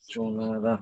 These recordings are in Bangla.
চুনারা।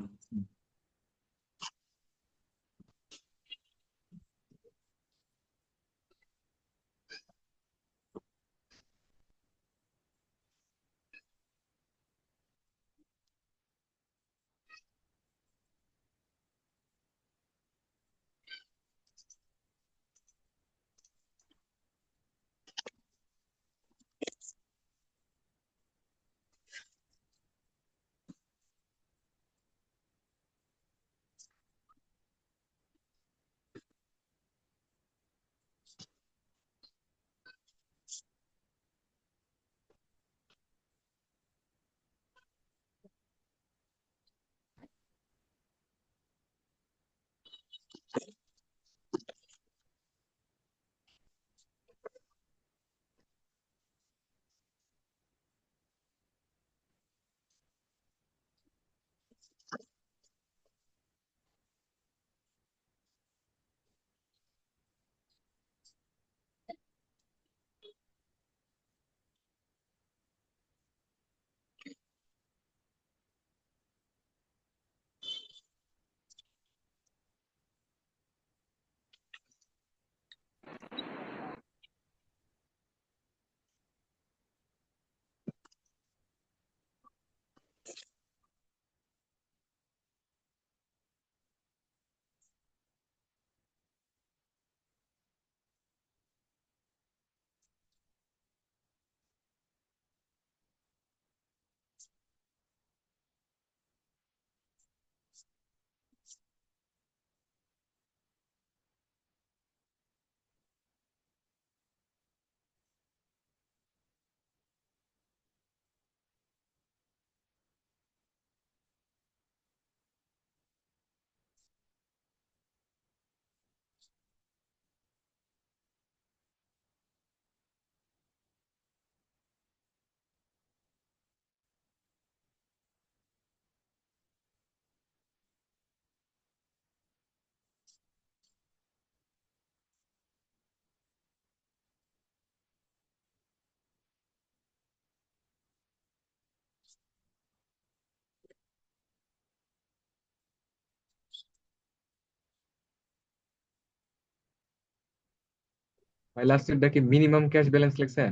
ভাই লাস্টেরটা কি মিনিমাম ক্যাশ ব্যালেন্স লিখছেন?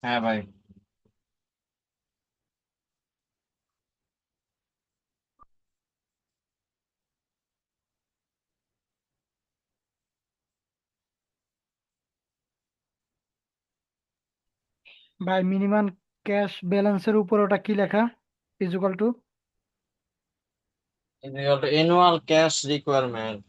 হ্যাঁ ভাই। ভাই মিনিমাম ক্যাশ ব্যালেন্সের উপর ওটা কি লেখা? Equal to annual cash requirement.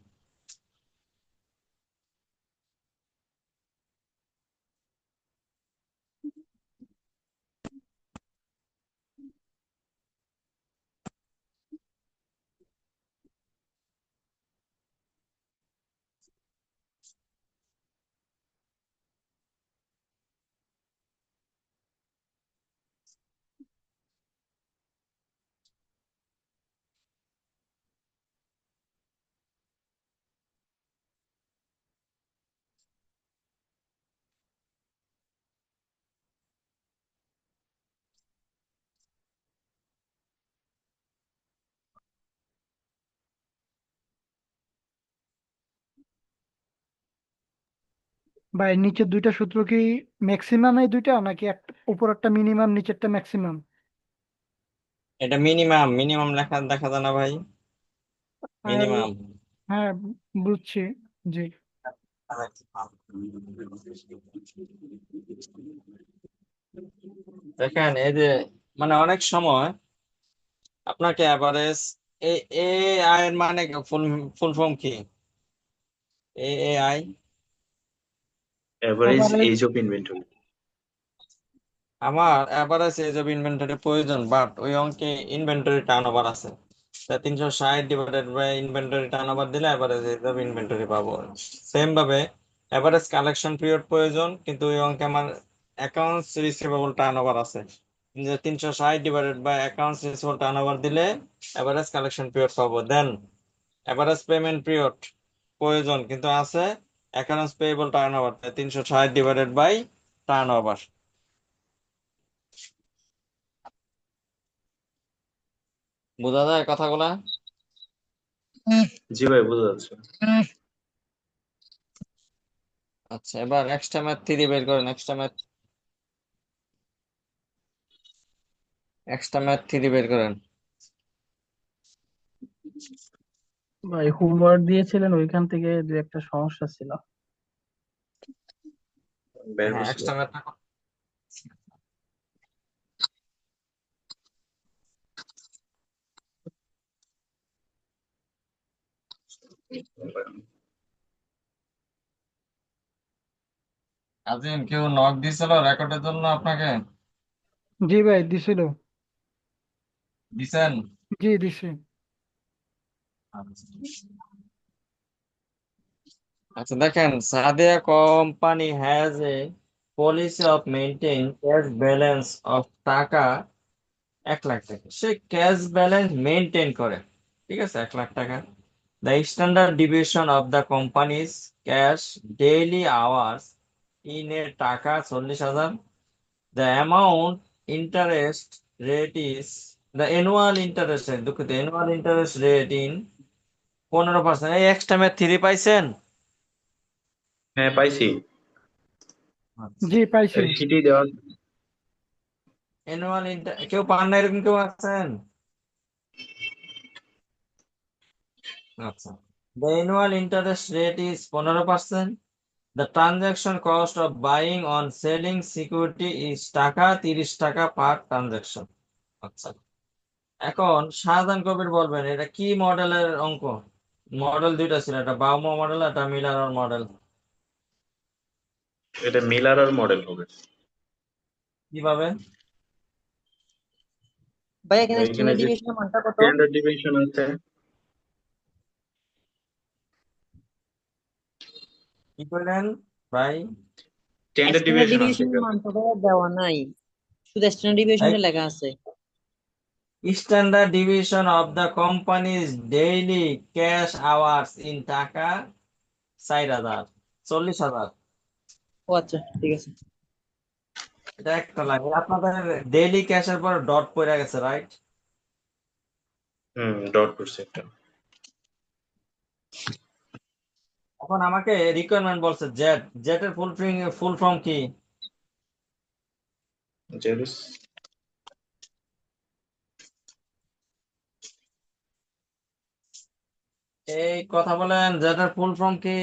ভাই নিচের দুইটা সূত্র কি ম্যাক্সিমাম এই দুইটা নাকি উপর একটা মিনিমাম নিচেরটা ম্যাক্সিমাম? এটা মিনিমাম মিনিমাম লেখা দেখা যায় না ভাই? আর মিনিমাম। হ্যাঁ, বুঝছি। জি। দেখেন এই যে মানে অনেক সময় আপনাকে অ্যাভারেজ এ এ আই এর মানে ফুল ফুল ফর্ম কি? A I Average average. age of inventory. আমার অ্যাভারেজ এজ অফ ইনভেন্টরি প্রয়োজন, বাট ওই অঙ্কে ইনভেন্টরি টার্ন ওভার আছে। তা 360 divided by inventory turn over দিলে অ্যাভারেজ এজ অফ ইনভেন্টরি পাবো। সেম ভাবে অ্যাভারেজ কালেকশন পিরিয়ড প্রয়োজন, কিন্তু ওই অঙ্কে আমার অ্যাকাউন্টস রিসিভেবল টার্ন ওভার আছে। যে 360 divided by accounts receivable turn over দিলে অ্যাভারেজ কালেকশন পিরিয়ড পাবো। দেন অ্যাভারেজ পেমেন্ট পিরিয়ড প্রয়োজন, কিন্তু আছে accounts payable turn over, 360 divided by turn over. বোঝা যায় কথাগুলা? জি ভাই, বোঝা যাচ্ছে। আচ্ছা, এবার এক্সট্রা ম্যাথ 3 বের করেন। এক্সট্রা ম্যাথ 3 বের করেন। ভাই হোমওয়ার্ক দিয়েছিলেন ওইখান থেকে দু একটা সমস্যা ছিল। বের হ্যাঁ, করছি এক্সট্রা ভাই। ম্যাথ। আজিম, কেউ নক দিছিল রেকর্ডের জন্য আপনাকে? জি ভাই দিছিল। দিছেন? জি দিছি। আচ্ছা, আচ্ছা, দেখেন, Sadia company has a policy of maintain cash balance of টাকা 1 লাখ টাকা। সে ক্যাশ ব্যালেন্স মেইনটেইন করে, ঠিক আছে, 1 লাখ টাকা। The standard division of the companies cash daily hours in a টাকা 40,000। The amount interest rate is the annual interest rate, দুঃখিত, অ্যানুয়াল ইন্টারেস্ট রেট ইন 15%। এই এক্সট্রা ম্যাথ 3 পাইছেন? হ্যাঁ, পাইছি। আচ্ছা, জি পাইছি। এর শিটেই দেওয়া আছে। অ্যানুয়াল কেউ পান না এরকম কেউ আছেন? আচ্ছা, the annual interest rate is 15%। The transaction cost of buying on selling security is টাকা 30 টাকা পার ট্রানজাকশন। আচ্ছা, এখন শাহজাহান কবির বলবেন এটা কি মডেলের অঙ্ক? মডেল দুইটা ছিল, একটা বাউমো মডেল, একটা মিলার মডেল। এটা মিলার মডেল হবে। কিভাবে? ভাই এখানে এখানে স্ট্যান্ডার্ড যে ডিভিশনের মানটা কত? স্ট্যান্ডার্ড ডিভিশন আছে। কি করলেন ভাই? স্ট্যান্ডার্ড স্ট্যান্ডার্ড ডিভিশন আছে ডিভিশনের এখানে। মানটা ভাই দেওয়া নাই, শুধু স্ট্যান্ডার্ড ডিভিশনে লেখা আছে। Standard division of the companies daily cash hours in টাকা 4,000, 40,000। ও আচ্ছা, ঠিক আছে। এটা একটা লাগে আপনাদের। ডেইলি ক্যাশের পর ডট পড়ে গেছে, রাইট? ডট করছে একটা। এখন আমাকে রিকোয়ারমেন্ট বলছে জেড। জেড এর ফুল ফর্ম কি? জেরুস এই কথা বলেন, জেড এর ফুল ফর্ম কি?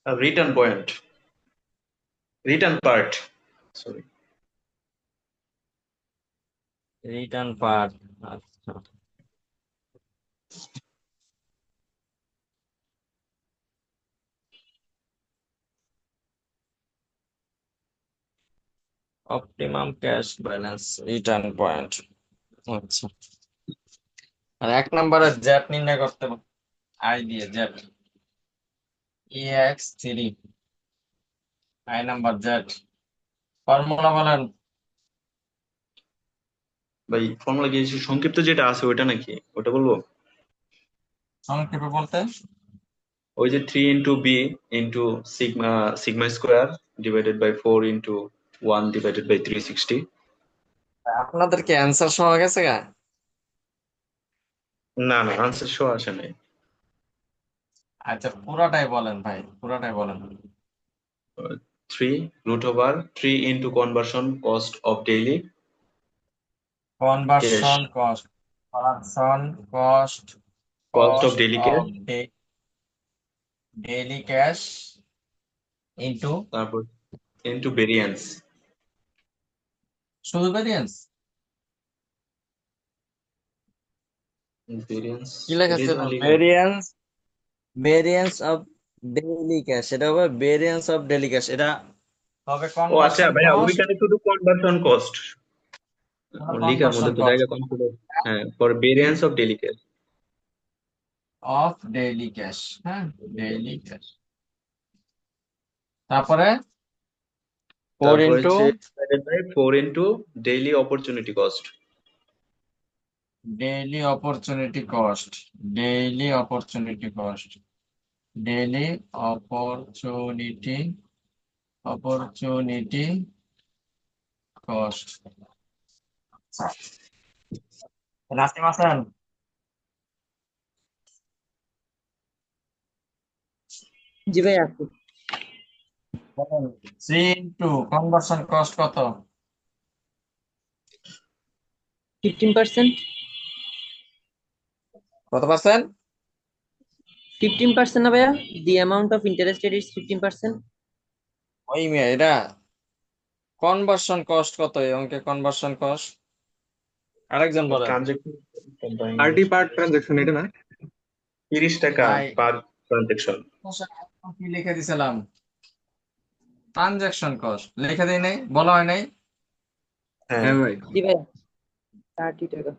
Return point, return part, sorry. Return part. আচ্ছা, optimum cash balance return point. আচ্ছা, আর 1 নম্বরে জেড নির্ণয় করতে হবে আই দিয়ে। Z EX3, I number Z. Formula বলেন। ভাই ফর্মুলা কি সংক্ষিপ্ত যেটা আছে ওইটা নাকি, ওটা বলবো? সংক্ষেপে বলতে ওই যে 3 × B × সিগমা স্কোয়ার /4 × 1 / 360। আপনাদের কি অ্যান্সার সহ গেছে গা? না না, আনসার শো আসে নাই। আচ্ছা, পুরাটাই বলেন ভাই, পুরাটাই বলেন। 3 √3 × conversion cost, conversion cost, cost of cost daily of cash, daily cash into তারপর ইনটু ভেরিয়েন্স। শুধু ভেরিয়েন্স। ভেরিয়েন্স কি লেখা এটাই ছিল? তো না লেখা। ভেরিয়েন্স অফ ডেইলি ক্যাশ, এটা হবে ভেরিয়েন্স অফ ডেইলি ক্যাশ। এটা হবে ও আচ্ছা কনভার্সন ভাইয়া, কস্ট। ওইখানে শুধু কনভার্সন কস্ট লেখার কনভার্সন মধ্যে তো কস্ট জায়গা কম ছিল। হ্যাঁ, পর variance of daily cash. Of daily cash. হ্যাঁ, ডেইলি ক্যাশ। তারপরে 4 তারপর ইন্টু হচ্ছে 4 × daily opportunity cost. Daily opportunity cost. Daily opportunity cost. Daily opportunity opportunity cost. Nasim আছেন? জি ভাই আছে। বলেন 3 into কনভার্সন কস্ট কত? 15%। কত পার্সেন্ট? 15% না ভাইয়া? দি amount of interest rate is 15%। ওই মেয়ে এটা কনভার্সন কস্ট কত এই অঙ্কে কনভার্সন কস্ট? আরেকজন বলেন। ট্রানজেকশন 30 পার ট্রানজাকশন এটা না? 30 টাকা ভাই পার ট্রানজেকশন। কি লিখে দিছিলাম? ট্রানজাকশন কস্ট লিখে দেই নাই, বলা হয় নাই? হ্যাঁ, হ্যাঁ ভাই। জি ভাইয়া 30 টাকা।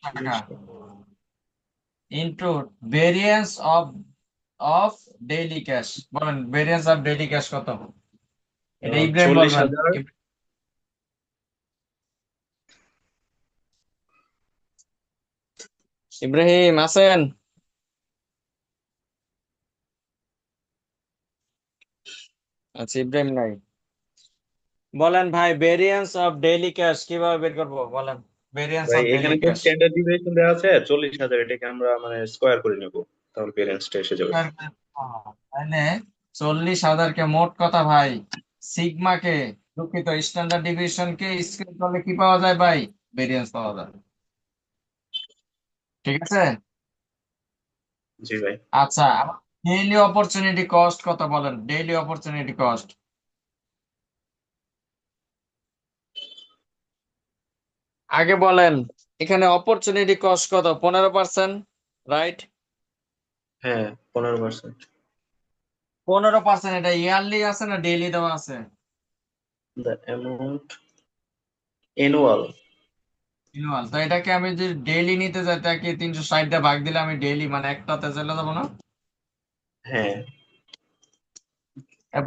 টাকা into variance of of daily cash. বলেন ভেরিয়েন্স অফ ডেইলি ক্যাশ কত? এটা ইব্রাহিম চল্লিশ বলবেন। হাজার ইব্রাহিম আছেন? আচ্ছা ইব্রাহিম নাই। বলেন ভাই ভেরিয়েন্স অফ ডেইলি ক্যাশ কিভাবে বের করবো বলেন। ভেরিয়েন্স ভাই অফ এখানে ডেইলি তো ক্যাশ স্ট্যান্ডার্ড ডিভিয়েশন দেওয়া আছে 40,000, এটাকে আমরা মানে স্কোয়ার করে নেব, তাহলে পেরেন্টসটা এসে যাবে। তাহলে 40,000 কে মোট কথা ভাই সিগমাকে, দুঃখিত স্ট্যান্ডার্ড ডিভিশন কে স্কয়ার করলে কি পাওয়া যায় ভাই? ভেরিয়েন্স পাওয়া যায়। ঠিক আছে। জি ভাই। আচ্ছা ডেইলি অপরচুনিটি কস্ট কত বলেন? ডেইলি অপরচুনিটি কস্ট আগে বলেন। এখানে অপরচুনিটি কস্ট কত? 15%, রাইট? হ্যাঁ, 15%। 15% এটা ইয়ারলি আছে না ডেইলি দেওয়া আছে? The amount annual. অ্যানুয়াল। তো এটাকে আমি যদি ডেইলি নিতে যাই তাকে 360 দিয়ে ভাগ দিলে আমি ডেইলি মানে একটাতে চলে যাবো না? হ্যাঁ,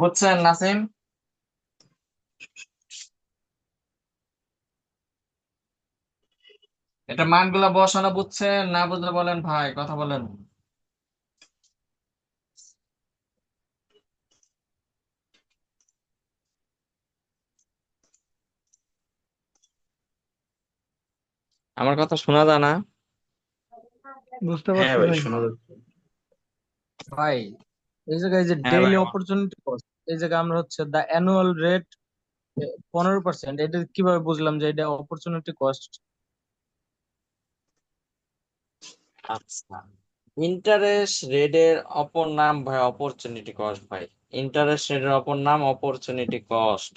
বুঝছেন নাসিম? এটা মানগুলা বসানো বুঝছেন? না বুঝলে বলেন ভাই, কথা বলেন। আমার কথা শোনা যায় না বুঝতে হ্যাঁ পারছি ভাই ভাই। শোনা যাচ্ছে। ভাই এই জায়গায় যে হ্যাঁ ভাই ডেইলি আমার। অপরচুনিটি কস্ট, এই জায়গায় আমরা হচ্ছে দ্য অ্যানুয়াল রেট 15%, এটা কিভাবে বুঝলাম যে এটা অপরচুনিটি কস্ট? আচ্ছা ইন্টারেস্ট রেটের অপর নাম ভাই অপরচুনিটি কস্ট ভাই। ইন্টারেস্ট রেটের অপর নাম অপরচুনিটি কস্ট।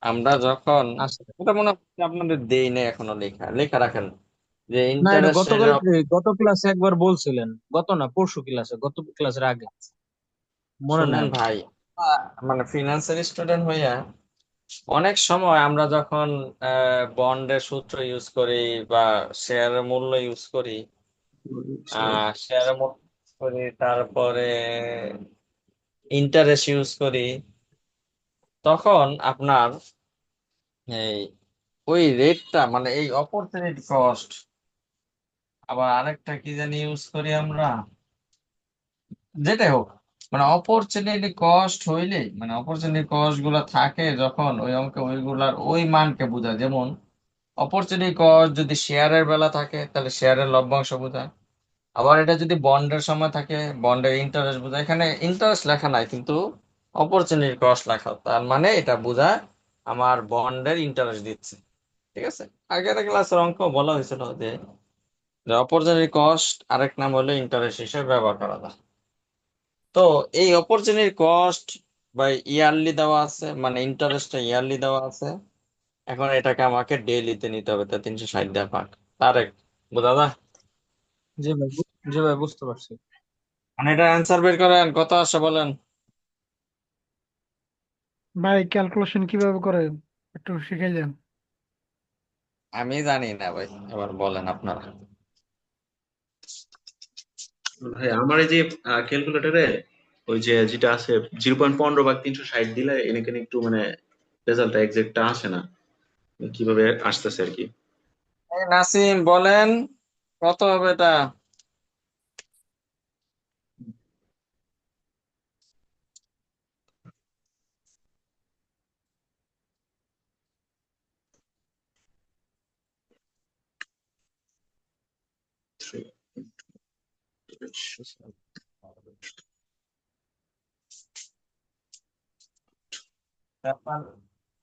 আমরা যখন আচ্ছা, এটা মনে হয় আপনাদের দেই না এখনো, লেখা লেখা রাখেন যে না এটা ইন্টারেস্ট গতকাল রেটের। গত ক্লাসে একবার বলছিলেন, গত না পরশু ক্লাসে, গত ক্লাসের আগে মনে নাই শুনেন আমার। ভাই মানে ফিনান্সের স্টুডেন্ট হইয়া অনেক সময় আমরা যখন বন্ডের সূত্র ইউজ করি বা শেয়ারের মূল্য ইউজ করি, শেয়ারের মূল্য use করি, তারপরে ইন্টারেস্ট ইউজ করি, তখন আপনার এই ওই রেটটা মানে এই অপরচুনিটি কস্ট, আবার আরেকটা কি জানি ইউজ করি আমরা, যেটাই হোক মানে অপরচুনিটি কস্ট হইলে মানে অপরচুনিটি কস্ট গুলা থাকে যখন ওই অঙ্কে ওইগুলার ওই মানকে বোঝায়। যেমন অপরচুনিটি কস্ট যদি শেয়ারের বেলা থাকে তাহলে শেয়ারের লভ্যাংশ বোঝায়। আবার এটা যদি বন্ডের সময় থাকে বন্ডের ইন্টারেস্ট বোঝায়। এখানে ইন্টারেস্ট লেখা নাই কিন্তু অপরচুনিটি কস্ট লেখা, তার মানে এটা বোঝায় আমার বন্ডের ইন্টারেস্ট দিচ্ছে। ঠিক আছে। আগের ক্লাসের অঙ্ক বলা হয়েছিল যে অপরচুনিটি কস্ট আরেক নাম হলো ইন্টারেস্ট হিসেবে ব্যবহার করা যায়। তো এই অপরচুনিটি কস্ট বা ইয়ারলি দেওয়া আছে, মানে ইন্টারেস্টটা ইয়ারলি দেওয়া আছে। এখন এটাকে আমাকে ডেইলিতে নিতে হবে, তা 360 দেওয়া ভাগ। তারেক বোঝা যায়? জি ভাই, জি ভাই বুঝতে পারছি। মানে এটা অ্যান্সার বের করেন, কত আসে বলেন। ভাই ক্যালকুলেশন কিভাবে করে একটু শিখাই দেন। আমি জানি না ভাই, এবার বলেন আপনারা। ভাই আমার এই যে ক্যালকুলেটরে ওই যে যেটা আছে 0.15 ভাগ 360 দিলে এখানে একটু মানে রেজাল্টটা এক্সাক্টটা আসে না, কিভাবে আসতেছে আর কি। এই নাসিম বলেন কত হবে এটা? তারপর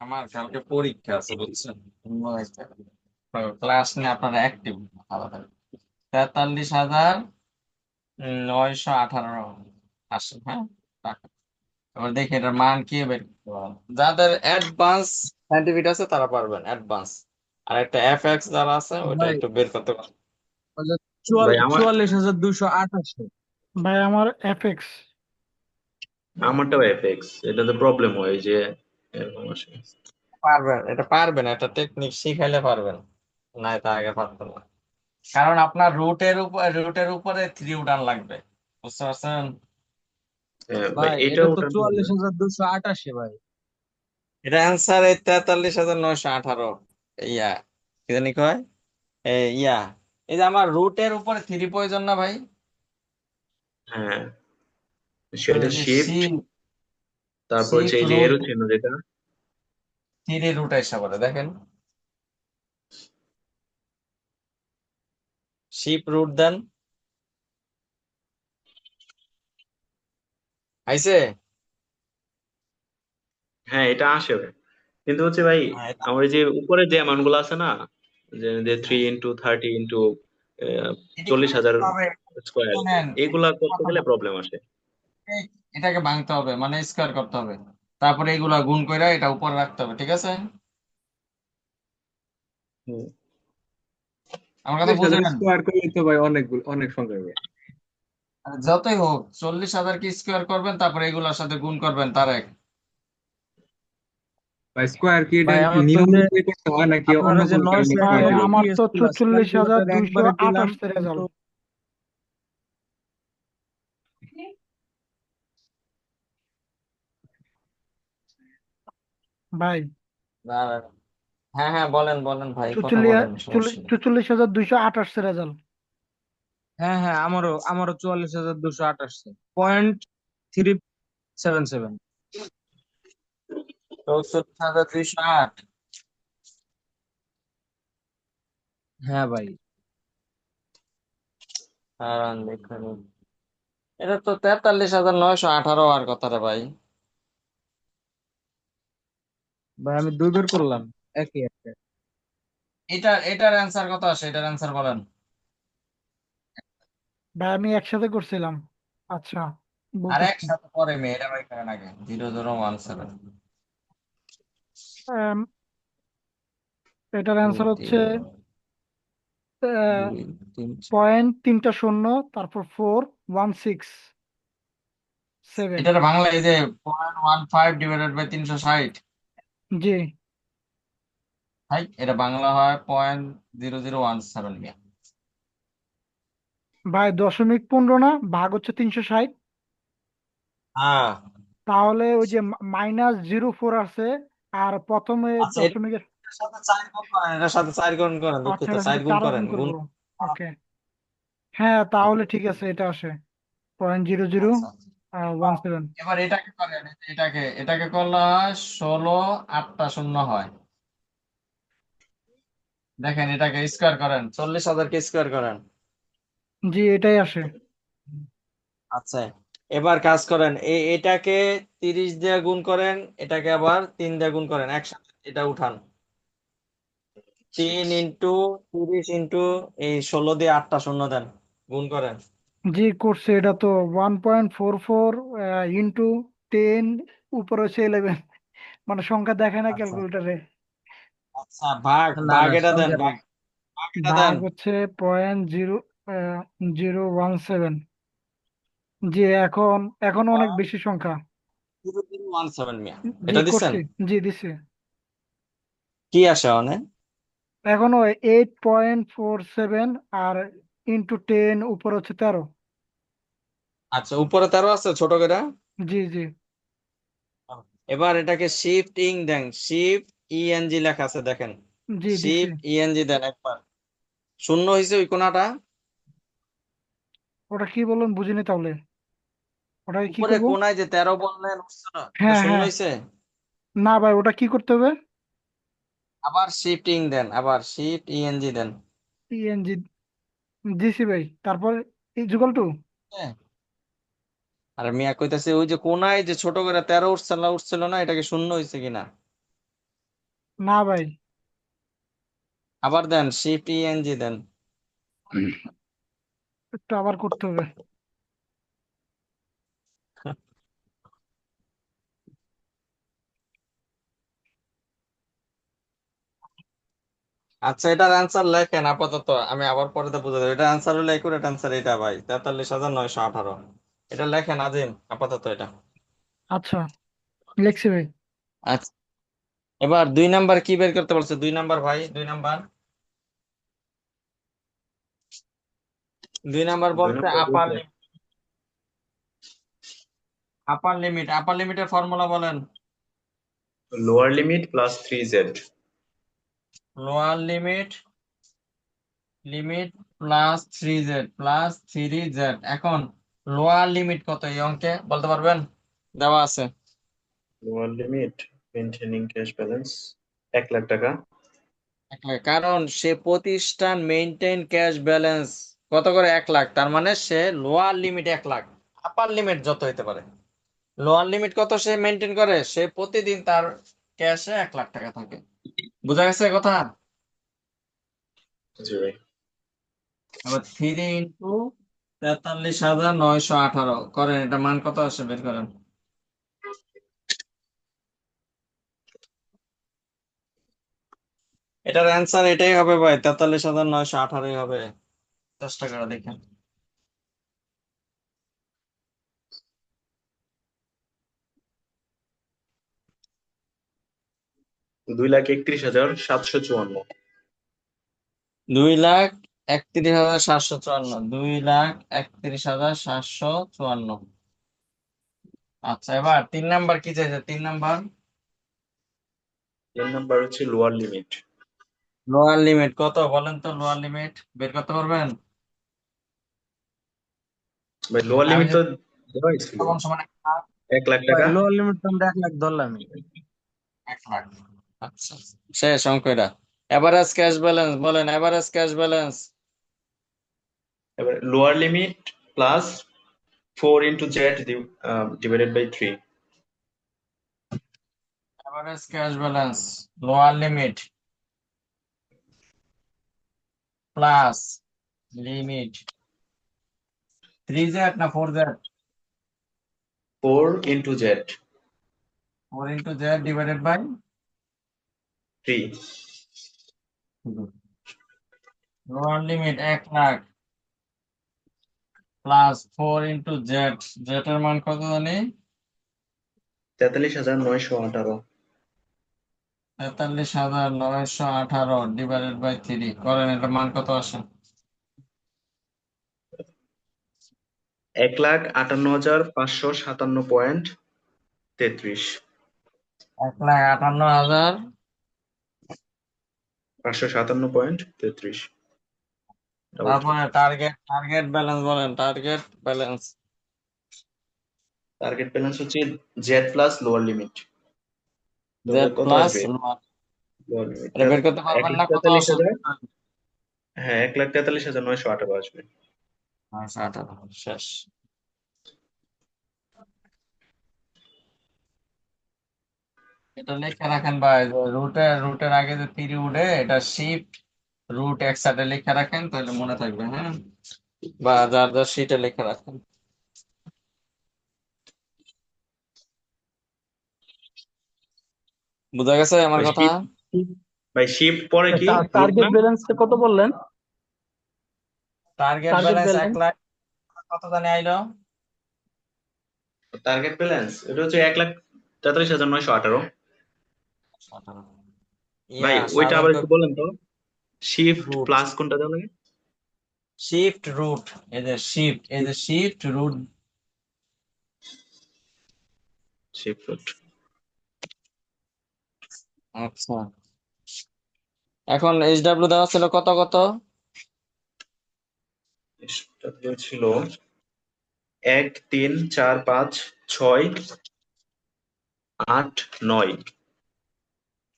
আমার কালকে পরীক্ষা আছে বুঝছেন, ক্লাস নিয়ে আপনারা অ্যাক্টিভ আলাদা। 43,918 আসে, হ্যাঁ, টাকা। এবার দেখি এটার মান কি বের করতে পারেন। যাদের অ্যাডভান্স সার্টিফিকেট আছে তারা পারবেন, অ্যাডভান্স। আর একটা এফএক্স যারা আছে ওটা ভাই একটু বের করতে পারবেন। ভাই আমার 44,228 ভাই আমার এফএক্স। আমারটাও এফএক্স, এটা তো প্রবলেম হয় যে এরকম আসে। পারবেন, এটা পারবেন, একটা টেকনিক শিখাইলে পারবেন, না এটা আগে পারতেন না। কারণ আপনার রুটের উপরে 3 উঠান লাগবে, বুঝতে পারছেন? ভাই ভাই এটা এটাও তো ওঠানো যাবে না? 44,228 ভাই। এটা অ্যান্সার এই 43,918। ইয়া কি জানি কয়, ইয়া, এই যে আমার রুটের উপরে 3 প্রয়োজন না ভাই? হ্যাঁ, হ্যাঁ সেটা এই যে শিফট, তারপর হচ্ছে শিপ এই যে রুট এরো চিহ্ন যেটা। 3 রুট এসে বলে, দেখেন শিপ রুট দেন, আইছে। হ্যাঁ এটা আসে ভাই। কিন্তু হচ্ছে ভাই হ্যাঁ, আমার এই যে উপরে যে অ্যামাউন্ট গুলো আছে না, যে থ্রি হ্যাঁ, ইন্টু 30 ইন্টু এটি 40,000 করতে হবে, স্কোয়ার, জানেন, এইগুলা করতে গেলে প্রবলেম আসে। এটাকে ভাঙতে হবে, মানে স্কোয়ার করতে হবে, তারপরে এগুলা গুণ করে এটা উপরে রাখতে হবে, ঠিক আছে? হুম। আমার কথা 40,000 বুঝেন? স্কোয়ার করলে তো ভাই অনেক সংখ্যা হবে। আর যতই হোক 40,000 স্কোয়ার করবেন, তারপরে এগুলোর সাথে গুণ করবেন, তার এক। ভাই স্কোয়ার কি এটা ভাই কি আমার তো নিয়ম যে অনুযায়ী করতে হয় নাকি আপনার অন্য ওই যে কোনো কারণে 900 ভাই স্কোয়ার এর দিলে? আমার তো ইপিএস প্লাস 44,228 ক্যালকুলেটর একবারে আসছে দিলাম, কিন্তু রেজাল্ট। ভাই আর হ্যাঁ হ্যাঁ, বলেন বলেন ভাই, কথা বলেন, সমস্যা নেই। 44,228 রেজাল্ট। হ্যাঁ হ্যাঁ, আমারও 44,228 .377। 64,208। হ্যাঁ ভাই। আর দেখুন, এটা তো 43,918 আর কথা রে ভাই। ভাই আমি 2 বের করলাম, একই একটা। এটার অ্যান্সার কত আসে, এটার অ্যান্সার বলেন। ভাই আমি একসাথে করছিলাম। আচ্ছা আর বলতেছি। একসাথে পরে মেয়েরা ভাই করেন আগে, 0017। আম, এটার অ্যান্সার হচ্ছে 2 3। পয়েন্ট 3টা শূন্য, তারপর 4167। এটার বাংলা এই যে 0.15 ÷ 360। জি ভাই এটা বাংলা হয় 0.0017। ভাই, 0.15 না, ভাগ হচ্ছে 360। হ্যাঁ, তাহলে ওই যে -04 আছে, আর প্রথমে আচ্ছা দশমিকের। এটার সাথে 4 গুণ করেন, এটার সাথে 4 গুণ করেন, আচ্ছা, দুঃখিত, এটার 4 সাথে গুণ 4 করেন, গুণ গুণ। করবো। ওকে, হ্যাঁ তাহলে ঠিক আছে, এটা আসে পয়েন্ট জিরো জিরো আচ্ছা, ওয়ান সেভেন এবার এটাকে করেন, এটাকে করলে হয় 16,8 হয়। দেখেন এটাকে স্কোয়ার করেন, 40,000 স্কোয়ার করেন। জি এটাই আসে। আচ্ছা, এবার কাজ করেন, এটাকে 30 দিয়ে গুণ করেন, এটাকে আবার 3 দিয়ে গুণ করেন, একসাথে এটা উঠান। 3 × 30 × এই 16 দিয়ে 8টা শূন্য দেন, গুণ করেন। জি করছে, এটা তো 1.44 ইন্টু 10 উপরে হচ্ছে 11, মানে সংখ্যা দেখায় না আচ্ছা ক্যালকুলেটারে। আচ্ছা, ভাগ না ভাগ না, এটা দেন, সংখ্যা ভাগ নেই। ভাগ এটা ভাগ দেন। হচ্ছে 0.0017। জি এখন এখন অনেক বেশি সংখ্যা। 0017 মিয়া, জি এটা দিচ্ছেন? করছি, জি দিছি। কি আসে অনে? এখনো 8.47, আর ইন্টু 10 উপর হচ্ছে 13। আচ্ছা, উপরে 13 আছে ছোট করে। জি জি এবার এটাকে শিফট ইং দেন, শিফট ইএনজি লেখা আছে দেখেন, জি দিছি। শিফট ইএনজি দেন একবার। শূন্য হয়েছে ওই কোনাটা, ওটা কি বললেন বুঝিনি তাহলে, ওটাকে কি উপরে করব? কোনায় যে 13 বললেন উঠছে না, এটা হ্যাঁ শূন্য হ্যাঁ, হয়েছে। না ভাই ওটা কি করতে হবে? আবার শিফটিং দেন, আবার শিফট ইএনজি দেন। ইএনজি দিছি ভাই, তারপর ইকুয়াল টু। হ্যাঁ। আর মিয়া কইতাছে ওই যে কোনায় যে ছোট করে 13 উঠছিল না, এটাকে শূন্য হয়েছে কিনা। না ভাই, আবার দেন, শিফট ইএনজি দেন। একটু আবার করতে হবে। আচ্ছা, এটার অ্যান্সার লেখেন আপাতত, আমি আবার পরে তো বুঝে দেবো। এটার অ্যান্সার হলো, একুরেট অ্যান্সার এটা ভাই, 43,918। এটা লেখেন আজিম আপাতত এটা। আচ্ছা, লিখছি ভাই। আচ্ছা, এবার 2 নাম্বার কি বের করতে বলছে? 2 নাম্বার ভাই, 2 নাম্বার। 2 নাম্বার 2 বলছে নম্বর আপার বলতে আপার লিমিটের ফর্মুলা বলেন। Lower limit plus 3z। Lower limit plus 3z। এখন লোয়ার লিমিট কত এই অঙ্কে বলতে পারবেন? দেওয়া আছে। Lower limit maintaining cash balance 1,00,000 টাকা। কারণ সে প্রতিষ্ঠান মেইনটেইন ক্যাশ ব্যালেন্স কত করে? 1 লাখ। তার মানে সে lower limit 1 lakh, upper limit যত হইতে পারে। লোয়ার লিমিট কত সে মেইনটেইন করে? সে প্রতিদিন তার ক্যাশে 1 লাখ টাকা থাকে। বুঝা গেছে কথা? জি ভাই। আবার 3 × 43,918 করেন, এটা মান কত আসে বের করেন। এটার অ্যান্সার এটাই হবে ভাই, 43,918 হবে। চেষ্টা করে দেখেন। 2,31,754। 2,31,754। 2,31,754। আচ্ছা, এবার 3 নাম্বার কি চাইছে? 3 নাম্বার 3 নাম্বার হচ্ছে লোয়ার লিমিট। লোয়ার লিমিট কত বলেন তো? লোয়ার লিমিট বের করতে পারবেন? ভাই লোয়ার আমি লিমিট তো যদি দেওয়াই ছিল তখন সমান 1,00,000 ভাই টাকা। লোয়ার লিমিট তো আমরা 1 লাখ ধরলাম। 1 লাখ। আচ্ছা, শেষ অঙ্ক এটা। এভারেজ ক্যাশ ব্যালেন্স বলেন, এভারেজ ক্যাশ ব্যালেন্স। এবার lower limit plus 4 into z divided by 3। Average cash balance lower limit plus limit 3z না 4z? 4 into z 4 × z divided by 3। Lower limit 1 lakh plus 4 × z। এর মান কত জানি? 43,918। 43,918 ডিভাইডেড বাই 3 করেন, এটার মান কত আসে? 1,58,557.33। 1,58,000। 557.33। তারপরে টার্গেট ব্যালেন্স বলেন, টার্গেট ব্যালেন্স। টার্গেট ব্যালেন্স হচ্ছে z plus lower limit. z কত প্লাস আসবে? লোয়ার লিমিট এটা বের করতে পারবেন না? কত আসে? 1,43,000। হ্যাঁ 1,43,918 আসবে। 918। শেষ। এটা লিখে রাখেন ভাই, রুটের আগে যে 3 উঠে, এটা শিফট রুট একসাথে লিখে রাখেন, তাহলে মনে থাকবে। হ্যাঁ, বা যার যার শিটে লিখে রাখেন। বুঝা গেছে আমার ভাই কথা? শিফট ভাই শিফট পরে কি রুট টার্গেট না? ব্যালেন্সটা কত বললেন? Target target balance 1 balance lakh কত জানি আইলো? টার্গেট ব্যালেন্স এটা হচ্ছে 1,43,918। ভাই ওইটা আবার একটু বলেন তো, শিফট রুট প্লাস কোনটা দেওয়া লাগে? শিফট রুট, এই যে শিফট রুট। Shift root. আচ্ছা, এখন এইচডব্লিউ দেওয়া ছিল কত কত? এটা ছিল 1 3 4 5 6 8 9।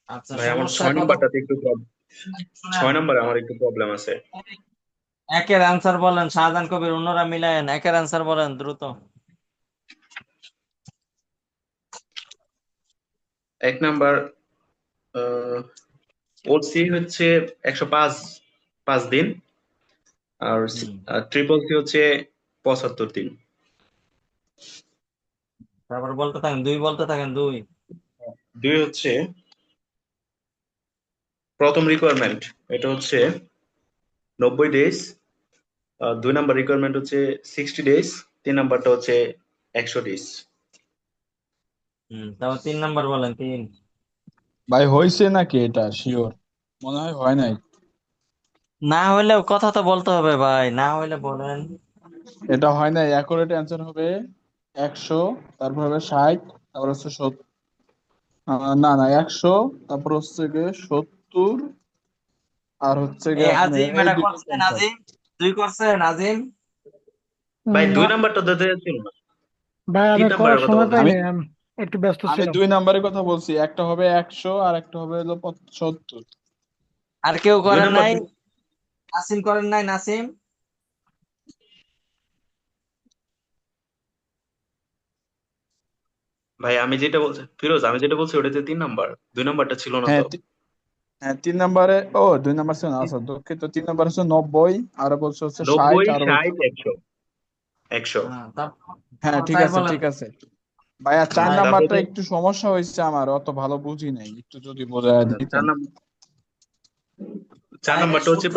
আচ্ছা, ভাই আমার সমস্যা 6 কত? নাম্বারটাতে একটু শুনেন, 6 নাম্বারে আমার একটু প্রবলেম আছে। একের অ্যান্সার বলেন, শাহজাহান কবির, অন্যরা মিলায়েন, একের অ্যান্সার বলেন দ্রুত। এক নাম্বার ওসি হচ্ছে 105 দিন, আর হুম, ট্রিপল সি হচ্ছে 75 দিন। তারপর বলতে থাকেন, দুই বলতে থাকেন, দুই। দুই হচ্ছে প্রথম রিকোয়ারমেন্ট, এটা হচ্ছে 90 ডেজ। দুই নাম্বার রিকোয়ারমেন্ট হচ্ছে 60 ডেজ। তিন নাম্বারটা হচ্ছে 100 ডেজ। তারপর 3 নাম্বার বলেন, তিন। ভাই হয়েছে নাকি এটা শিওর? মনে হয় হয় নাই। না হইলেও কথা তো বলতে হবে ভাই, না হইলে বলেন। এটা হয় নাই, অ্যাকুরেট অ্যান্সার হবে 100, তারপর হবে 60, তারপর হচ্ছে 70, না না 100, তারপর হচ্ছে গিয়ে 70, আর হচ্ছে এই গিয়ে আপনার আজিম এই এটা দুটো করছেন, ক্যান্সার। আজিম দুই করছেন, আজিম। ভাই না দুই নাম্বারটা দিতে ছিল না, ভাই, তিন আমি করার নাম্বারের কথা সময় বলতে আমি পাইনি, আমি একটু ব্যস্ত আমি ছিলাম। 2 নাম্বারের কথা বলছি, একটা হবে 100 আর একটা হবে হলো 70। আর কেউ দুই করেন নাম্বার নাই? নাসিম করেন নাই, নাসিম? ভাই আমি যেটা বলছি ফিরোজ, আমি যেটা বলছি ওটাতে 3 নাম্বার, দুই নাম্বারটা ছিল না হ্যাঁ তো। হ্যাঁ 3 নাম্বারে, ও 2 নাম্বার ছিল না, আচ্ছা দুঃখিত। 3 নাম্বার হচ্ছে 90, আর বলছে হচ্ছে 60, 90, আর 60, 100। তারপর হ্যাঁ ঠিক চার আছে বলেন। ঠিক আছে। ভাইয়া 4 ভাই, তারপর নাম্বারটা হচ্ছে একটু সমস্যা হয়েছে, আমার অত ভালো বুঝি নাই, একটু যদি বোঝায় চার দিতেন। নাম্বার, চার ভাই, নাম্বারটা হচ্ছে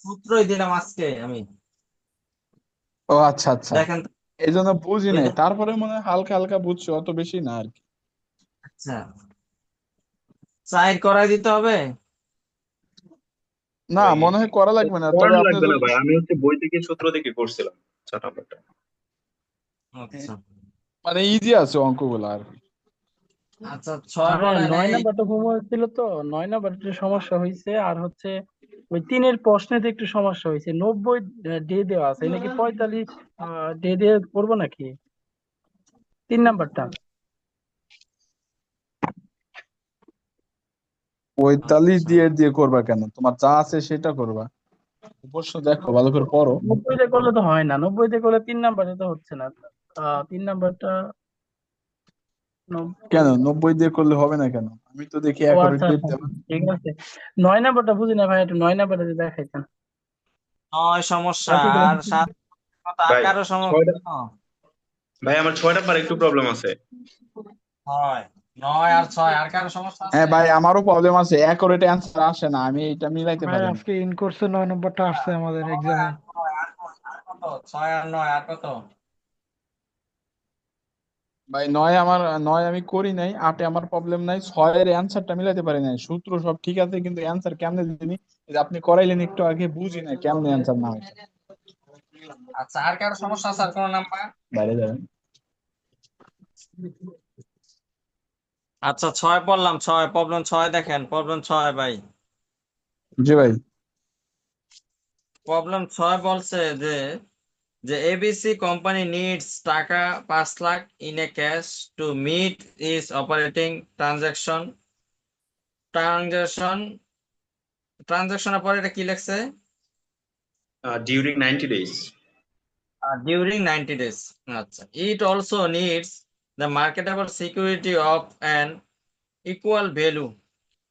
সূত্রই দিলাম আজকে আমি। ও আচ্ছা আচ্ছা, দেখেন তো, এই জন্য বুঝি ওই নাই, যে- তারপরে মনে হয় হালকা হালকা বুঝছি, অত বেশি না আর কি। আচ্ছা, চার করাই দিতে হবে। না ওই মনে হয় করা লাগবে না, তবে পড়ানো আপনি লাগবে না যদি ভাই, আমি হচ্ছে বই থেকে সূত্র থেকে করছিলাম 4 নাম্বারটা। হ্যাঁ, আচ্ছা মানে ইজি আছে অঙ্কগুলো আর কি। আচ্ছা, ছয় হ্যাঁ, বলেন। 9 নাম্বারটা ঘুমো ছিল তো, 9 নাম্বার একটু সমস্যা হয়েছে। আর হচ্ছে ওই তিনের প্রশ্নেতে একটু সমস্যা হয়েছে। 90 ডে দেওয়া আছে, নাকি 45 ডে দিয়ে করবো নাকি 3 নাম্বারটা? 45 আচ্ছা, দিয়ে দিয়ে করবা কেন? তোমার যা আছে সেটা করবা, অবশ্য দেখো ভালো করে পড়ো। 90 করলে তো হয় না, 90 করলে 3 নাম্বারে তো হচ্ছে না। 3 নাম্বারটা কেন 90। 90 দিয়ে করলে হবে না কেন? আমি তো দেখি ও অ্যাকুরেট আচ্ছা ডেট আচ্ছা, দেওয়া। ঠিক আছে। 9 নাম্বারটা বুঝি না ভাই, একটু 9 নাম্বারটা যদি দেখাইতেন। নয় সমস্যা, বাকিগুলো আর সাত আর ভাই কারো ছয়টা, সমস্যা? ভাই আমার 6 নাম্বার একটু প্রবলেম আছে। নয়, নয় আর ছয়, আর কারো সমস্যা হ্যাঁ আছে? ভাই আমারও প্রবলেম আছে, অ্যাকুরেট অ্যান্সার আসে না, আমি এটা মিলাইতে ভাই পারি না। আজকে ইন কোর্সে 9 নম্বরটা আসছে আমাদের নয় এক্সামে। আর নয়, আর কত? ছয় আর নয়, আর কত? ভাই 9 আমার, 9 আমি করি নাই, 8-এ আমার প্রবলেম নাই, 6-এর অ্যান্সারটা মিলাইতে পারি নাই, সূত্র সব ঠিক আছে কিন্তু অ্যান্সার কেমনে দিনি, এই যে আপনি করাইলেন একটু আগে, বুঝি না কেমনে অ্যান্সার না হয়েছে। আচ্ছা, আর কারো সমস্যা আছে, আর কোন নাম্বার? বাইরে যাবেন। আচ্ছা, ছয় বললাম, ছয় প্রবলেম, ছয় দেখেন, প্রবলেম ছয় ভাই। জি ভাই। প্রবলেম ছয় বলছে যে যে এবিসি কোম্পানি নিডস টাকা 5 lakh in a cash to meat is operating transaction transaction ট্রানজাকশনের পরে এটা কি লেখছে? During 90 days. During 90 days. আচ্ছা, it also needs the marketable security of an equal value.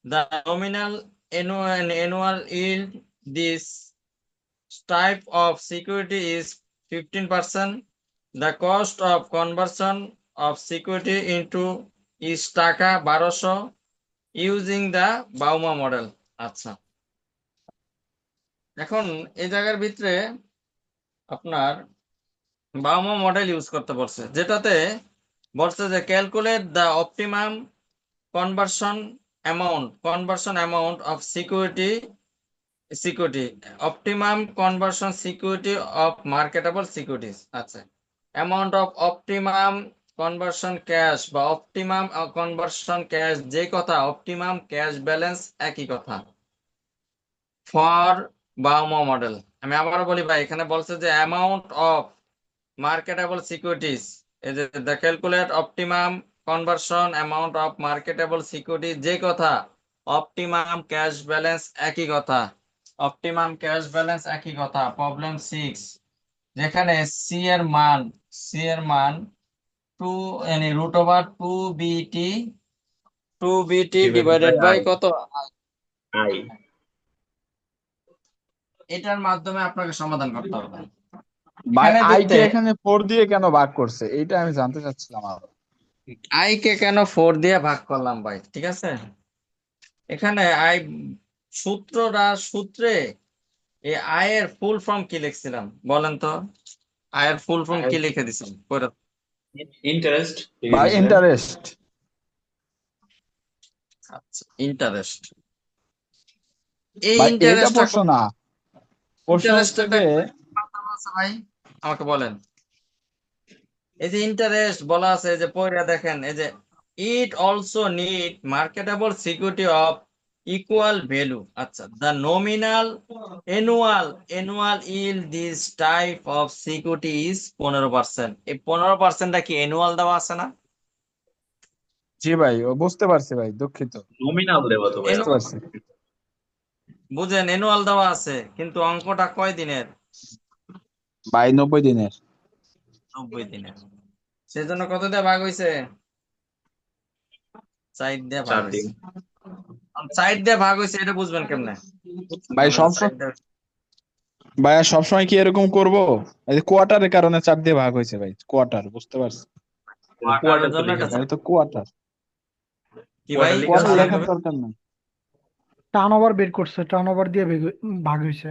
The nominal annual yield this type of security is 15%. The cost of conversion of security into is টাকা 1200 using the Bauma model. আচ্ছা, এখন এই জায়গার ভিতরে আপনার বাউমা মডেল ইউজ করতে বলছে, যেটাতে বলছে যে calculate the optimum conversion amount of security optimum conversion security of marketable securities. আচ্ছা, amount of optimum conversion cash বা অপটিমাম কনভার্সন ক্যাশ, যে কথা অপটিমাম ক্যাশ ব্যালেন্স একই কথা ফর বাউমা মডেল। আমি আবারও বলি ভাই, এখানে বলছে যে অ্যামাউন্ট অফ মার্কেটেবল সিকিউরিটিজ, এই যে the calculate optimum conversion amount of marketable securities, যে কথা অপটিমাম ক্যাশ ব্যালেন্স একই কথা। অপটিমাম ক্যাশ ব্যালেন্স একই কথা। প্রবলেম 6, যেখানে সি এর মান 2 মানে √2bt divided divided bye bye কত? আই। এটার মাধ্যমে আপনাকে সমাধান করতে হবে। ভাই এখানে আই দেখতে কে এখানে 4 দিয়ে কেন ভাগ করছে এইটা আমি জানতে চাচ্ছিলাম আরো। আই কে কেন 4 দিয়ে ভাগ করলাম ভাই, ঠিক আছে? এখানে সূত্রে এই আয়ের ফুল ফর্ম কি লিখছিলাম বলেন তো? আয়ের ফুল ফর্ম কি লিখে দিছেন? ইন্টারেস্ট লিখে ভাই দিয়েছিলেন। ইন্টারেস্ট। আচ্ছা, ইন্টারেস্ট। এই ভাই এইটা ইন্টারেস্টটা প্রশ্ন না, প্রশ্ন হচ্ছে ইন্টারেস্টটা যে আছে ভাই, আমাকে বলেন। এই যে ইন্টারেস্ট বলা আছে, এই যে পয়রা দেখেন, এই যে it also need marketable security of equal value. আচ্ছা, the nominal annual yield this type of security is 15%। এই 15%টা কি অ্যানুয়াল দেওয়া আছে না? জি ভাই ও বুঝতে পারছি ভাই, দুঃখিত, নমিনাল দেওয়া তো ভাই বুঝতে আমার। পারছি। বুঝেন, অ্যানুয়াল দেওয়া আছে, কিন্তু অঙ্কটা কয় দিনের? ভাই 90 দিনের। 90 দিনের। সেজন্য কত দিয়ে ভাগ হইছে? 4 দিয়ে ভাগ 4 দিন। হইছে। 4 দিয়ে ভাগ হইছে, এটা বুঝবেন কেমনে? ভাই আমরা সবসময়, 4 দিয়ে- ভাইয়া সবসময় কি এরকম করব? এই কোয়ার্টারের কারণে 4 দিয়ে ভাগ হয়েছে ভাই, কোয়ার্টার, বুঝতে পারছি। কোয়ার্টারের কোয়ার্টার তো জন্য লেখা এটা নাই। এটা তো কোয়ার্টার, কি ভাই? কোয়ার্টার লেখা কোয়ার্টার আছে বুঝলাম লেখার কবে? দরকার নেই। টার্ন ওভার বের করছে, টার্ন ওভার দিয়ে ভাগ হয়েছে।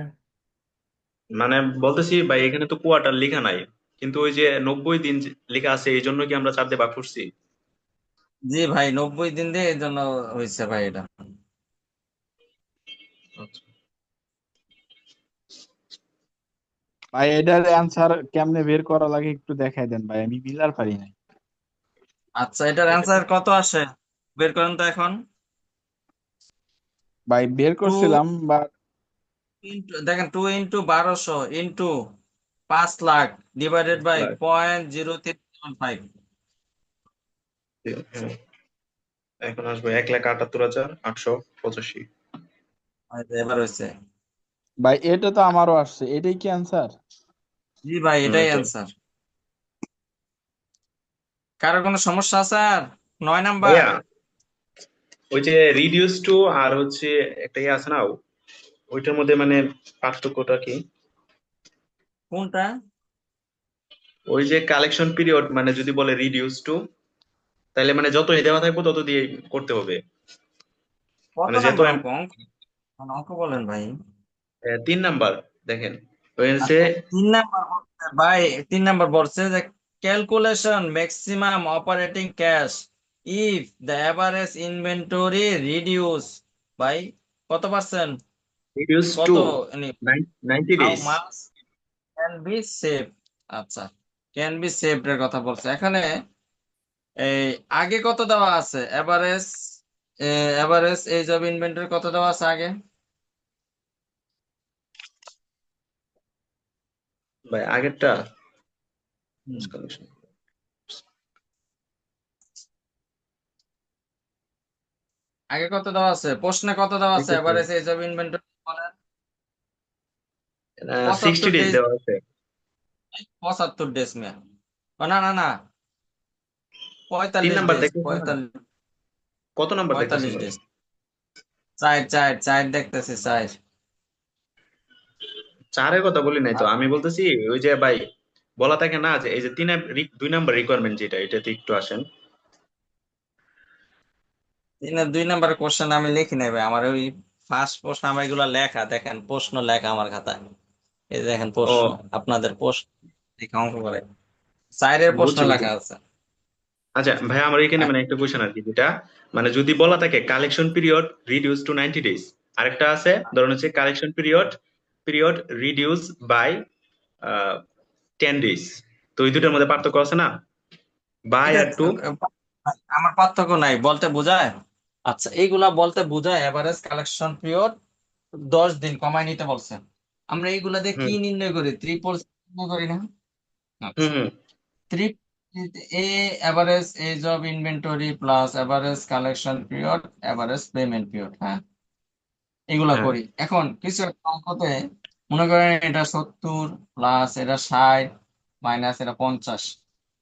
মানে বলতেছি ভাই এখানে তো কোয়ার্টার লেখা নাই, কিন্তু ওই যে 90 দিন লেখা আছে এই জন্য কি আমরা 4 দিয়ে ভাগ করছি? জি ভাই, 90 দিন দিয়ে এই জন্য হয়েছে ভাই এটা। আচ্ছা। ভাই এটার অ্যান্সার কেমনে বের করা লাগে একটু দেখাই দেন ভাই, আমি মিলার পারি না। আচ্ছা, এটার অ্যান্সার কত আসে বের করেন তো এখন। ভাই বের 2 করছিলাম বা দেখেন, 2 into 1200 into 5 lakh divided by lakh. 0.0375। হ্যাঁ। এখন আসবে 1,78,885। এবার হয়েছে। ভাই এটা তো আমারও আসছে, এটাই কি অ্যান্সার? জি ভাই, এটাই এটাই। অ্যান্সার। কারো কোনো সমস্যা আছে আর? 9 নাম্বার ভাইয়া ওই যে রিডিউস টু আর হচ্ছে একটা ইয়ে আছে না, ওইটার মধ্যে মানে পার্থক্যটা কি? কোনটা? ওই যে কালেকশন পিরিয়ড মানে যদি বলে রিডিউস টু, তাহলে মানে যত দেওয়া থাকবে তত দিয়ে করতে হবে। কত মানে যেহেতু নাম্বার অঙ্ক? অঙ্ক বলেন ভাই। 3 নাম্বার দেখেন হয়েছে। আচ্ছা, 3 নাম্বার বলছে ভাই, 3 নাম্বার বলছে যে calculation maximum operating cash if the average inventory reduce by কত পার্সেন্ট? রিডিউস কত টু মানে 90 how days. Much can be save. আচ্ছা, ক্যান বি সেভড এর কথা বলছে এখানে। এই আগে কত দেওয়া আছে? এভারেজ এজ অফ ইনভেন্টরি কত দেওয়া আছে আগে? ভাই আগেরটা হুম। আগে কত দেওয়া আছে? প্রশ্নে কত দেওয়া আছে? এভারেজ এজ অফ ইনভেন্টরি বলেন। 60 75 ডেজ ডেজ। দেওয়া আছে। 75 ডেজ মেয়া। না না না, 3 45 নাম্বার ডেজ, দেখতেছেন না? কত নাম্বার দেখতেছেন 45 ভাই? ডেজ। চার দেখতেছি, চার। 4-এর কথা বলি নাই তো, আমি বলতেছি ওই যে ভাই বলা থাকে না যে এই যে 2 নাম্বার রিকোয়ারমেন্ট যেটা, এটাতে একটু আসেন। 2 নাম্বারের কোশ্চেন আমি লিখি নাই ভাই, আমার ওই ফার্স্ট প্রশ্ন, আমার এগুলা লেখা দেখেন, প্রশ্ন লেখা আমার খাতায়। এই যে দেখেন ও প্রশ্ন, আপনাদের প্রশ্ন দেখে অঙ্ক করে চারের প্রশ্ন বুঝছি বুঝছি। লেখা আছে। আচ্ছা ভাই আমার এখানে মানে একটা কোয়েশ্চেন আর কি, যেটা মানে যদি বলা থাকে collection period reduce to 90 days, আরেকটা আছে ধরুন হচ্ছে collection period reduce by 10 days, তো এই দুটার মধ্যে পার্থক্য আছে না? বাই এটা আর টু। আমার পার্থক্য নাই, বলতে বোঝায়। আচ্ছা, এইগুলা বলতে বোঝায় এভারেজ কালেকশন পিরিয়ড 10 দিন কমায় নিতে বলছেন। আমরা এইগুলা দিয়ে কি হুম নির্ণয় করি? ত্রিপল নির্ণয় করি না? হুম আচ্ছা, হুম। Three a average age of inventory plus average collection period average payment period. হ্যাঁ, এগুলা হ্যাঁ করি। এখন কিছু একটা অঙ্কতে মনে করেন এটা 70 প্লাস এটা 60 মাইনাস এটা 50।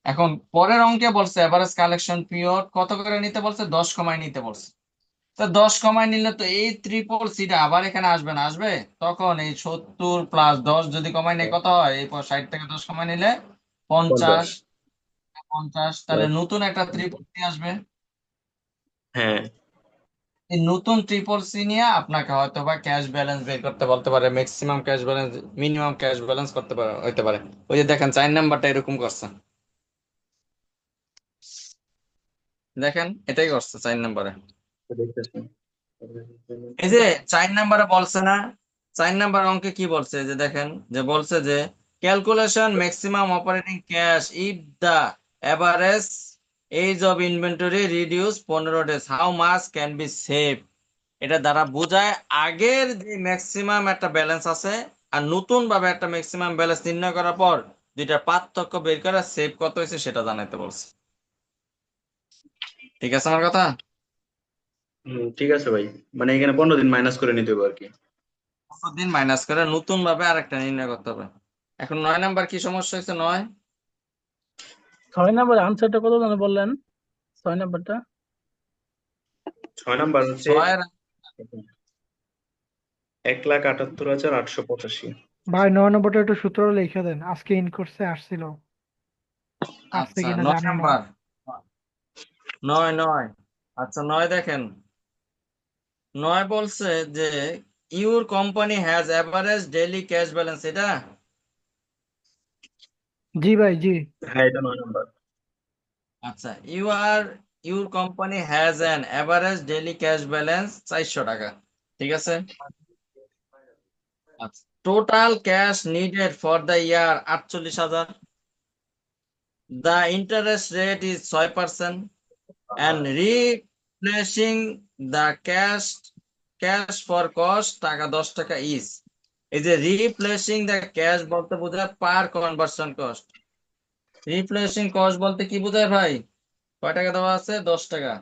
এখন পরের অঙ্কে বলছে এভারেজ কালেকশন পিরিয়ড কত করে নিতে বলছে, 10 কমায় নিতে বলছে। তো 10 কমায় নিলে তো এই ট্রিপল সিটা আবার এখানে আসবে না, আসবে? তখন এই 70 প্লাস 10 যদি কমায় নেই কত হয়, এই 60 থেকে 10 কমায় নিলে 50 50। 50 তাহলে প্লাস। নতুন একটা ট্রিপল সি আসবে। হ্যাঁ এই নতুন ট্রিপল সি নিয়ে আপনাকে হয়তো বা ক্যাশ ব্যালেন্স বের করতে বলতে পারে, maximum cash balance, minimum cash balance করতে পারে, হইতে পারে। ওই যে দেখেন 4 নাম্বারটা এরকম করছে, দেখেন এটাই করছে 4 নাম্বারে। দেখতেছি। এই যে 4 নাম্বারে বলছে না, 4 নাম্বার অঙ্কে কি বলছে, যে দেখেন যে বলছে যে calculation maximum operating cash if the average age of inventory reduce 15 days how much can be save. এটা দ্বারা বোঝায় আগের যে ম্যাক্সিমাম একটা ব্যালেন্স আছে আর নতুন ভাবে একটা ম্যাক্সিমাম ব্যালেন্স নির্ণয় করার পর দুইটার পার্থক্য বের করে সেভ কত হয়েছে সেটা জানাইতে বলছে। ঠিক আছে আমার কথা? ঠিক আছে ভাই, মানে এখানে 15 দিন মাইনাস করে নিতে হবে আর কি। দিন মাইনাস করে নতুন ভাবে আরেকটা নির্ণয় করতে হবে। এখন 9 নাম্বার কি সমস্যা হয়েছে? 9 6 নাম্বার আনসারটা কত জানো বললেন? 6 নাম্বারটা 6 নাম্বার হচ্ছে 6 1,78,885। ভাই 9 নম্বরটা একটু সূত্র লিখে দেন, আজকে ইন করছে আসছিল, আসছে আচ্ছা কিনা 9 জানি না। নাম্বার 9 আচ্ছা 9 দেখেন, 9 বলছে যে your company has average daily cash balance, এটা জি ভাই জি। হ্যাঁ এটা 9 নাম্বার। আচ্ছা your company has an average daily cash balance 400 টাকা, ঠিক আছে? আচ্ছা total cash needed for the year 48,000। The interest rate is 6% and replacing the cash for cost টাকা 10 টাকা ইজ। এই যে রিপ্লেসিং দ্য ক্যাশ বলতে বোঝায় পার কনভার্সন কস্ট। রিপ্লেসিং কস্ট বলতে কি বোঝায় ভাই? কয় টাকা দেওয়া আছে? 10 টাকা।